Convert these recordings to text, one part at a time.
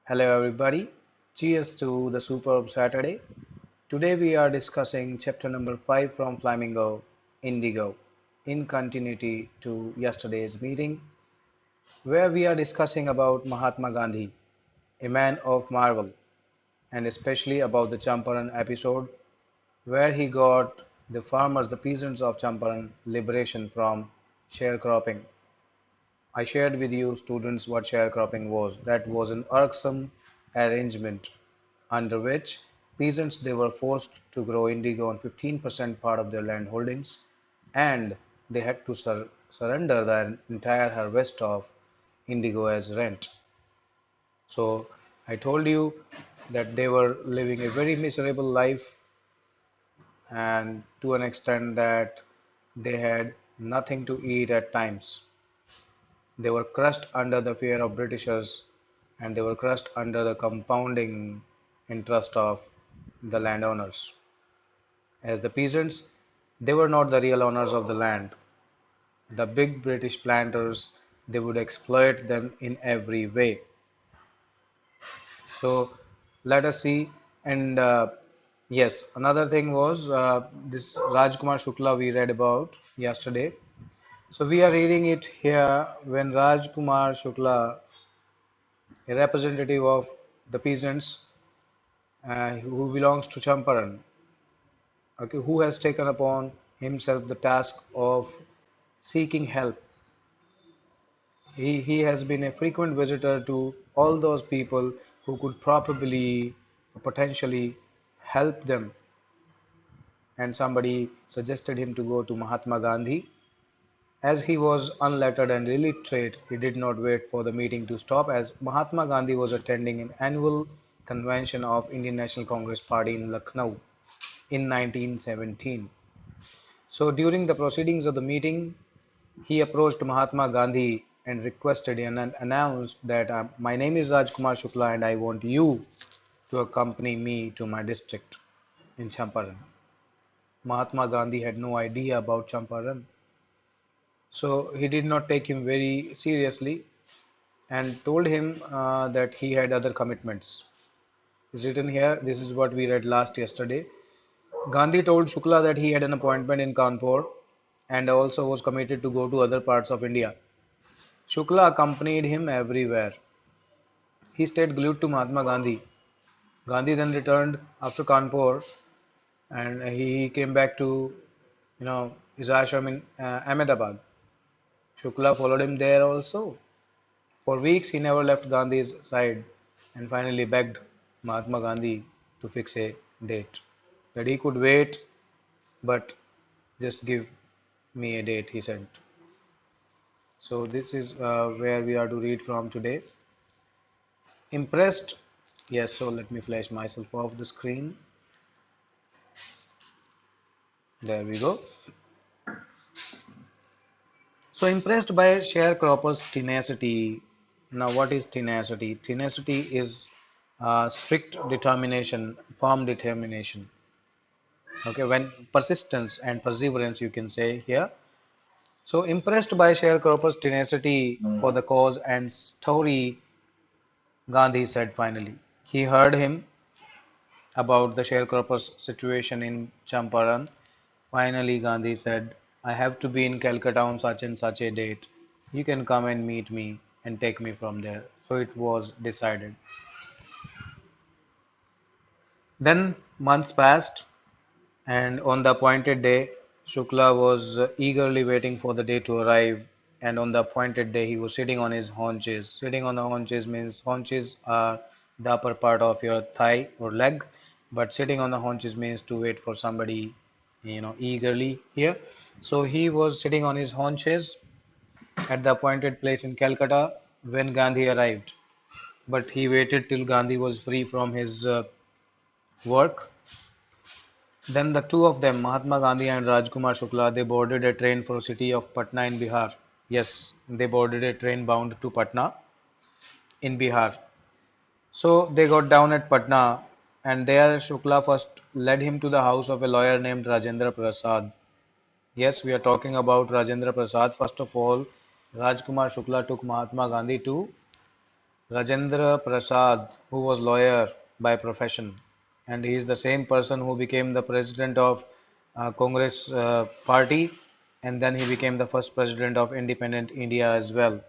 Hello, everybody. Cheers to the superb Saturday. Today we are discussing chapter number 5 from Flamingo Indigo, in continuity to yesterday's meeting, where we are discussing about Mahatma Gandhi, a man of marvel, and especially about the Champaran episode, where he got the farmers, the peasants of Champaran, liberation from sharecropping. I shared with you students what sharecropping was. That was an irksome arrangement under which peasants they were forced to grow indigo on 15% part of their land holdings, and they had to surrender the entire harvest of indigo as rent. So I told you that they were living a very miserable life, and to an extent that they had nothing to eat at times. They were crushed under the fear of Britishers, and they were crushed under the compounding interest of the landowners. As the peasants, they were not the real owners of the land. The big British planters, they would exploit them in every way. So let us see. And yes, another thing was this Rajkumar Shukla we read about yesterday. So we are reading it here when Rajkumar Shukla, a representative of the peasants who belongs to Champaran, okay, who has taken upon himself the task of seeking help. He has been a frequent visitor to all those people who could probably, potentially help them. And somebody suggested him to go to Mahatma Gandhi. As he was unlettered and illiterate, he did not wait for the meeting to stop as Mahatma Gandhi was attending an annual convention of Indian National Congress Party in Lucknow in 1917. So during the proceedings of the meeting, he approached Mahatma Gandhi and requested and announced that my name is Rajkumar Shukla and I want you to accompany me to my district in Champaran. Mahatma Gandhi had no idea about Champaran, so he did not take him very seriously and told him that he had other commitments. It's written here, this is what we read last yesterday. Gandhi told Shukla that he had an appointment in Kanpur and also was committed to go to other parts of India. Shukla accompanied him everywhere. He stayed glued to Mahatma Gandhi. Gandhi then returned after Kanpur and he came back to his ashram in Ahmedabad. Shukla followed him there also. For weeks he never left Gandhi's side and finally begged Mahatma Gandhi to fix a date. That he could wait, but just give me a date, he said. So this is where we are to read from today. Impressed, yes, so let me flash myself off the screen. There we go. So impressed by sharecropper's tenacity. Now, what is tenacity? Tenacity is strict determination, firm determination. Okay, when persistence and perseverance, you can say here. So impressed by sharecropper's tenacity for the cause and story, Gandhi said finally. He heard him about the sharecropper's situation in Champaran. Finally, Gandhi said, I have to be in Calcutta on such and such a date. You can come and meet me and take me from there. So it was decided. Then months passed, and on the appointed day, Shukla was eagerly waiting for the day to arrive. And on the appointed day, he was sitting on his haunches. Sitting on the haunches means haunches are the upper part of your thigh or leg, but sitting on the haunches means to wait for somebody, eagerly here. So he was sitting on his haunches at the appointed place in Calcutta when Gandhi arrived. But he waited till Gandhi was free from his work. Then the two of them, Mahatma Gandhi and Rajkumar Shukla, they boarded a train for the city of Patna in Bihar. Yes, they boarded a train bound to Patna in Bihar. So they got down at Patna, and there Shukla first led him to the house of a lawyer named Rajendra Prasad. Yes, we are talking about Rajendra Prasad. First of all, Rajkumar Shukla took Mahatma Gandhi to Rajendra Prasad, who was lawyer by profession, and he is the same person who became the president of Congress party, and then he became the first president of independent India as well.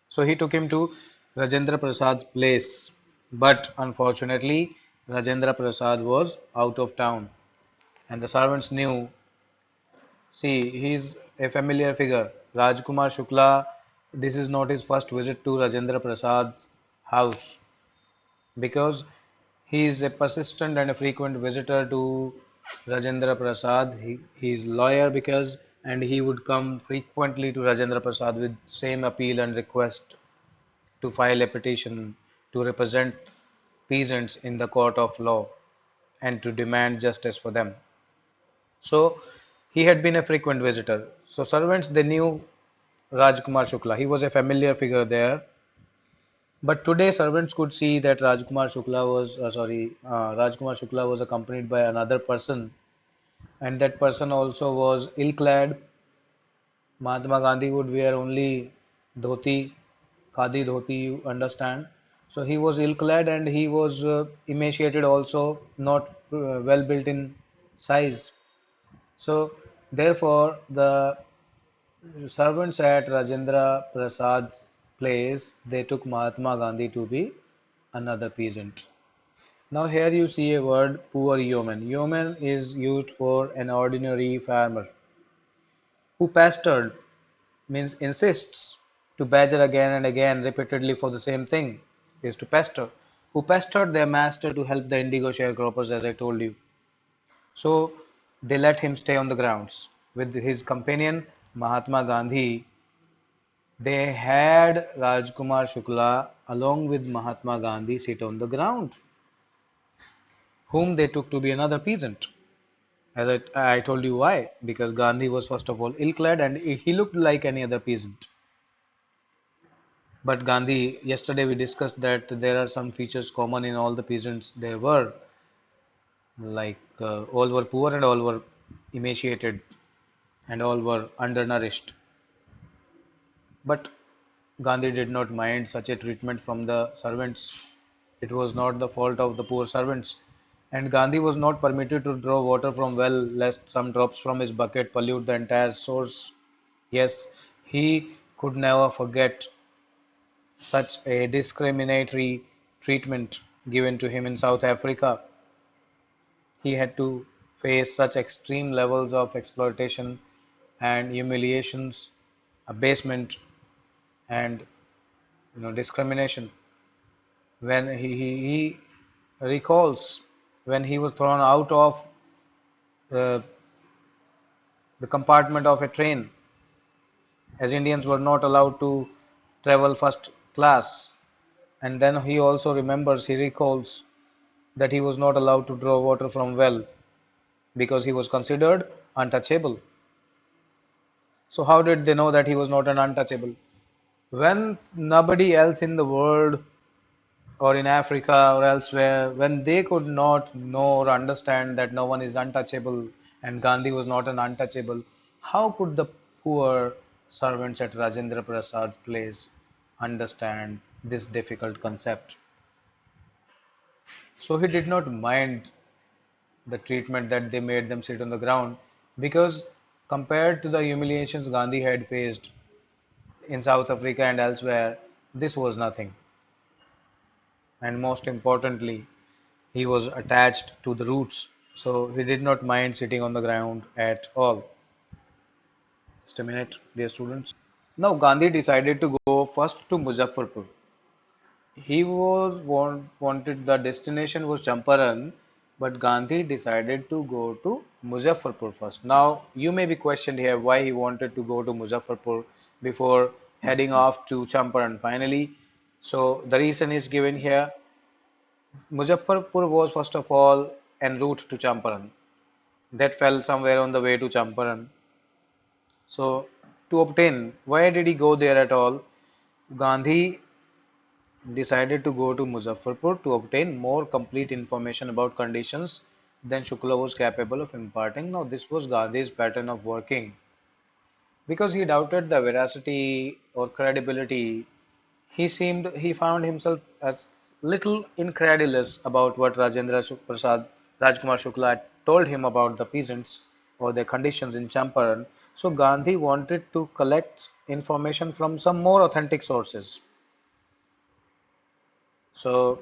So he took him to Rajendra Prasad's place, but unfortunately, Rajendra Prasad was out of town, and the servants knew. See, he's a familiar figure. Rajkumar Shukla, this is not his first visit to Rajendra Prasad's house because he is a persistent and a frequent visitor to Rajendra Prasad. He is lawyer because and he would come frequently to Rajendra Prasad with same appeal and request to file a petition to represent peasants in the court of law and to demand justice for them. So he had been a frequent visitor. So servants they knew Rajkumar Shukla. He was a familiar figure there. But today servants could see that Rajkumar Shukla was accompanied by another person, and that person also was ill-clad. Mahatma Gandhi would wear only dhoti, khadi dhoti, you understand. So he was ill-clad and he was emaciated also, not well built in size. So therefore, the servants at Rajendra Prasad's place, they took Mahatma Gandhi to be another peasant. Now here you see a word poor yeoman. Yeoman is used for an ordinary farmer who pastured means insists to badger again and again repeatedly for the same thing is to pester who pestered their master to help the indigo sharecroppers as I told you. So they let him stay on the grounds with his companion Mahatma Gandhi. They had Rajkumar Shukla along with Mahatma Gandhi sit on the ground, whom they took to be another peasant. As I told you why, because Gandhi was first of all ill-clad and he looked like any other peasant. But Gandhi, yesterday we discussed that there are some features common in all the peasants there were, like all were poor and all were emaciated and all were undernourished. But Gandhi did not mind such a treatment from the servants. It was not the fault of the poor servants. And Gandhi was not permitted to draw water from well lest some drops from his bucket pollute the entire source. Yes, he could never forget such a discriminatory treatment given to him in South Africa. He had to face such extreme levels of exploitation and humiliations, abasement, and discrimination. When he recalls when he was thrown out of uh, the compartment of a train, as Indians were not allowed to travel first class. And then he also remembers, he recalls that he was not allowed to draw water from well because he was considered untouchable. So how did they know that he was not an untouchable? When nobody else in the world or in Africa or elsewhere, when they could not know or understand that no one is untouchable and Gandhi was not an untouchable, how could the poor servants at Rajendra Prasad's place understand this difficult concept? So he did not mind the treatment that they made them sit on the ground because compared to the humiliations Gandhi had faced in South Africa and elsewhere, this was nothing. And most importantly, he was attached to the roots, so he did not mind sitting on the ground at all. Just a minute, dear students. Now Gandhi decided to go first to Muzaffarpur. He wanted the destination was Champaran, but Gandhi decided to go to Muzaffarpur first. Now you may be questioned here why he wanted to go to Muzaffarpur before heading off to Champaran finally. So the reason is given here. Muzaffarpur was first of all en route to Champaran. That fell somewhere on the way to Champaran. So to obtain, why did he go there at all? Gandhi decided to go to Muzaffarpur to obtain more complete information about conditions than Shukla was capable of imparting. Now, this was Gandhi's pattern of working. Because he doubted the veracity or credibility, he found himself as little incredulous about what Rajkumar Shukla told him about the peasants or their conditions in Champaran. So Gandhi wanted to collect information from some more authentic sources. So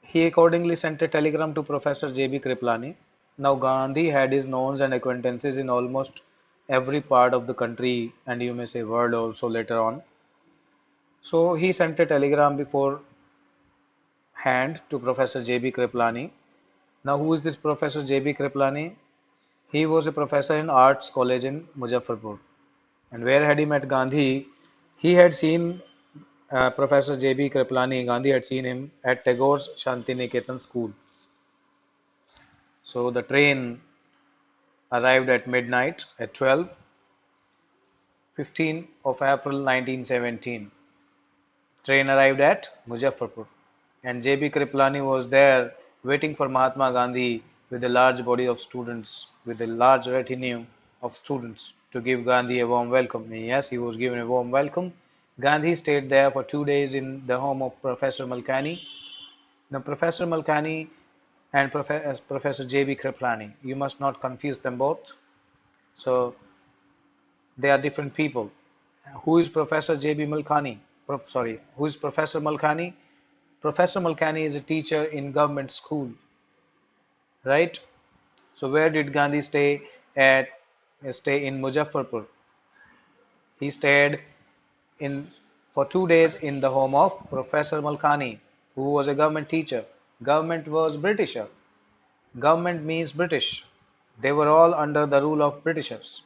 he accordingly sent a telegram to Professor J.B. Kriplani. Now Gandhi had his knowns and acquaintances in almost every part of the country, and you may say world also later on. So he sent a telegram beforehand to Professor J.B. Kriplani. Now, who is this Professor J.B. Kriplani? He was a professor in Arts College in Muzaffarpur. And where had he met Gandhi? He had seen Professor J.B. Kriplani. Gandhi had seen him at Tagore's Shantiniketan school. So the train arrived at midnight at 12:15 of April 1917. Train arrived at Muzaffarpur, and J.B. Kriplani was there waiting for Mahatma Gandhi with a large body of students, with a large retinue of students to give Gandhi a warm welcome. Yes, he was given a warm welcome. Gandhi stayed there for 2 days in the home of Professor Malkani. Now, Professor Malkani and Professor J.B. Kriplani, you must not confuse them both. So, they are different people. Who is Professor J.B. Malkani? Who is Professor Malkani? Professor Malkani is a teacher in government school, right? So where did Gandhi stay at? Stay in Muzaffarpur. He stayed in for 2 days in the home of Professor Malkani, who was a government teacher. Government was Britisher. Government means British. They were all under the rule of Britishers.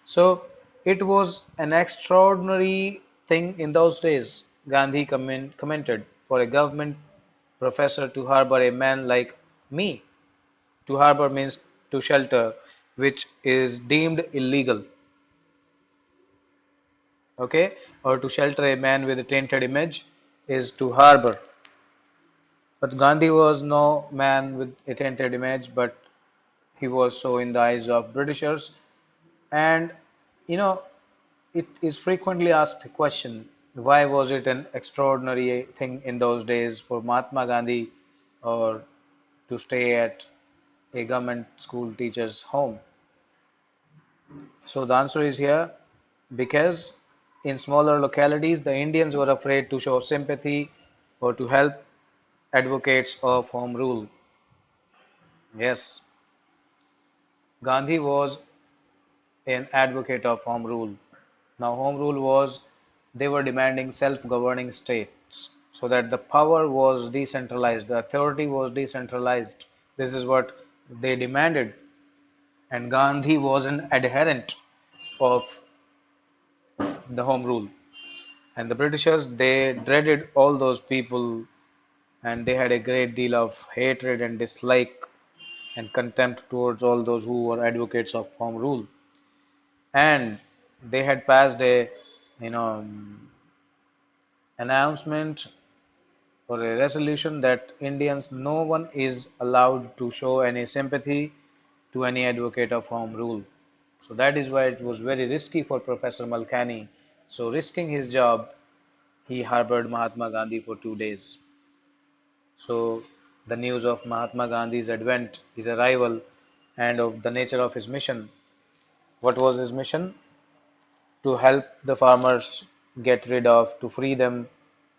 So it was an extraordinary thing in those days, Gandhi commented, for a government professor to harbor a man like me. To harbor means to shelter, which is deemed illegal, okay? Or to shelter a man with a tainted image is to harbor. But Gandhi was no man with a tainted image, but he was so in the eyes of Britishers. And you know, it is frequently asked a question, why was it an extraordinary thing in those days for Mahatma Gandhi or to stay at a government school teacher's home? So the answer is here, because in smaller localities the Indians were afraid to show sympathy or to help advocates of home rule. Yes, Gandhi was an advocate of home rule. Now, home rule was they were demanding self governing states so that the power was decentralized, the authority was decentralized. This is what they demanded, and Gandhi was an adherent of the home rule. And the Britishers, they dreaded all those people, and they had a great deal of hatred and dislike and contempt towards all those who were advocates of home rule. And they had passed a, you know, announcement or a resolution that Indians, no one is allowed to show any sympathy to any advocate of home rule. So that is why it was very risky for Professor Malkani. So risking his job, he harbored Mahatma Gandhi for 2 days. So the news of Mahatma Gandhi's advent, his arrival, and of the nature of his mission. What was his mission? To help the farmers get rid of, to free them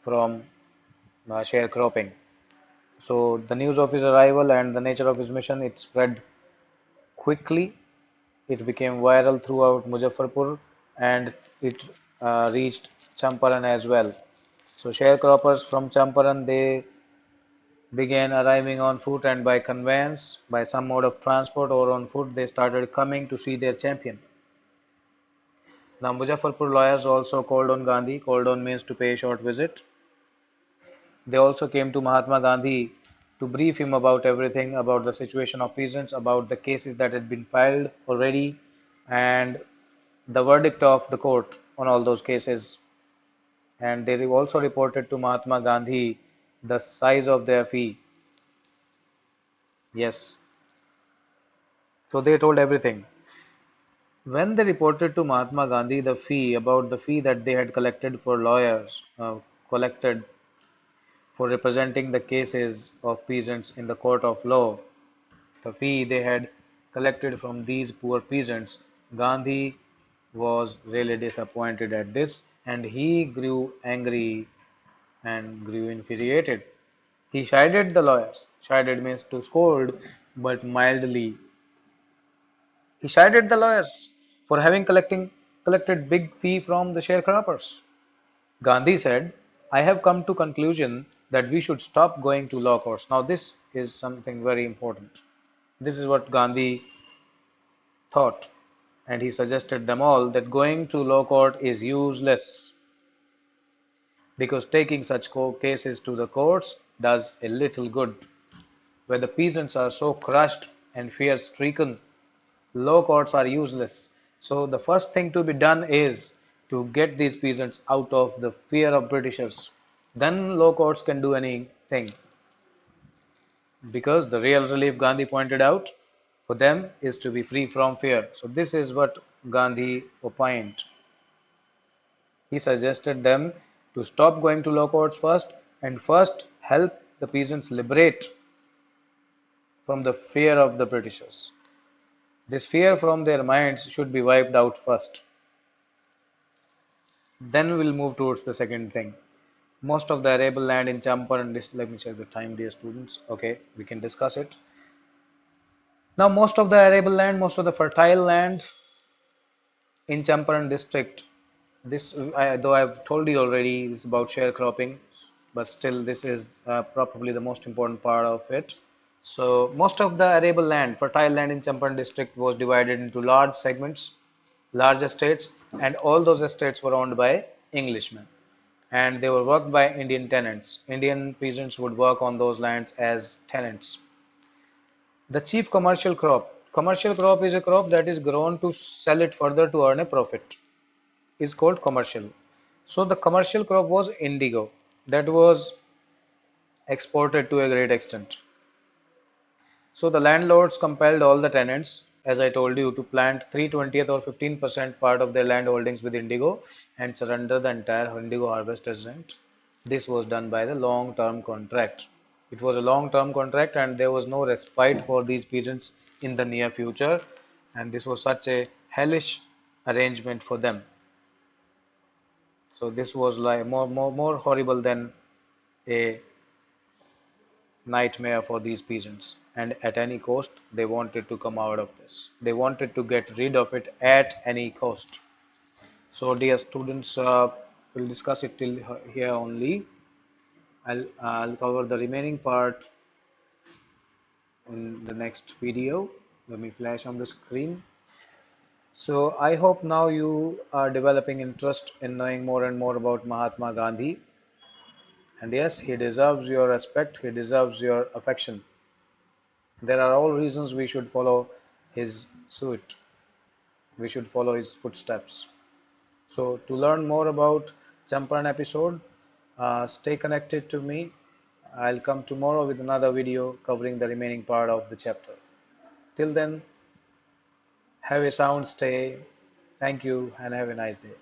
from sharecropping. So the news of his arrival and the nature of his mission, it spread quickly. It became viral throughout Muzaffarpur, and it reached Champaran as well. So sharecroppers from Champaran, they began arriving on foot and by conveyance, by some mode of transport or on foot, they started coming to see their champion. Now Muzaffarpur lawyers also called on Gandhi. Called on means to pay a short visit. They also came to Mahatma Gandhi to brief him about everything, about the situation of peasants, about the cases that had been filed already, and the verdict of the court on all those cases. And they also reported to Mahatma Gandhi the size of their fee. Yes, so they told everything. When they reported to Mahatma Gandhi the fee that they had collected for lawyers, collected for representing the cases of peasants in the court of law, the fee they had collected from these poor peasants, Gandhi was really disappointed at this and he grew angry and grew infuriated. He chided the lawyers. Chided means to scold, but mildly. He chided the lawyers for having collected big fee from the sharecroppers. Gandhi said, I have come to conclusion that we should stop going to law courts. Now this is something very important. This is what Gandhi thought, and he suggested them all that going to law court is useless because taking such cases to the courts does a little good. Where the peasants are so crushed and fear stricken, law courts are useless. So the first thing to be done is to get these peasants out of the fear of Britishers. Then law courts can do anything. Because the real relief, Gandhi pointed out, for them is to be free from fear. So this is what Gandhi opined. He suggested them to stop going to law courts first and first help the peasants liberate from the fear of the Britishers. This fear from their minds should be wiped out first. Then we'll move towards the second thing. Most of the arable land in Champaran district, let me check the time, dear students. Okay, we can discuss it. Now, most of the arable land, most of the fertile land in Champaran district, though I've told you already, this is about sharecropping, but still this is probably the most important part of it. So most of the arable land, fertile land in Champaran district was divided into large segments, large estates, and all those estates were owned by Englishmen. And they were worked by Indian tenants. Indian peasants would work on those lands as tenants. The chief commercial crop is a crop that is grown to sell it further to earn a profit, is called commercial. So the commercial crop was indigo that was exported to a great extent. So the landlords compelled all the tenants, as I told you, to plant 3/20 or 15% part of their land holdings with indigo and surrender the entire indigo harvest as rent. This was done by the long-term contract. It was a long-term contract and there was no respite for these peasants in the near future, and this was such a hellish arrangement for them. So this was like more horrible than a nightmare for these peasants, and at any cost they wanted to come out of this. They wanted to get rid of it at any cost. So dear students, we'll discuss it till here only. I'll cover the remaining part in the next video. Let me flash on the screen. So I hope now you are developing interest in knowing more and more about Mahatma Gandhi. And yes, he deserves your respect, he deserves your affection. There are all reasons we should follow his suit. We should follow his footsteps. So to learn more about Champaran episode, stay connected to me. I'll come tomorrow with another video covering the remaining part of the chapter. Till then, have a sound stay. Thank you and have a nice day.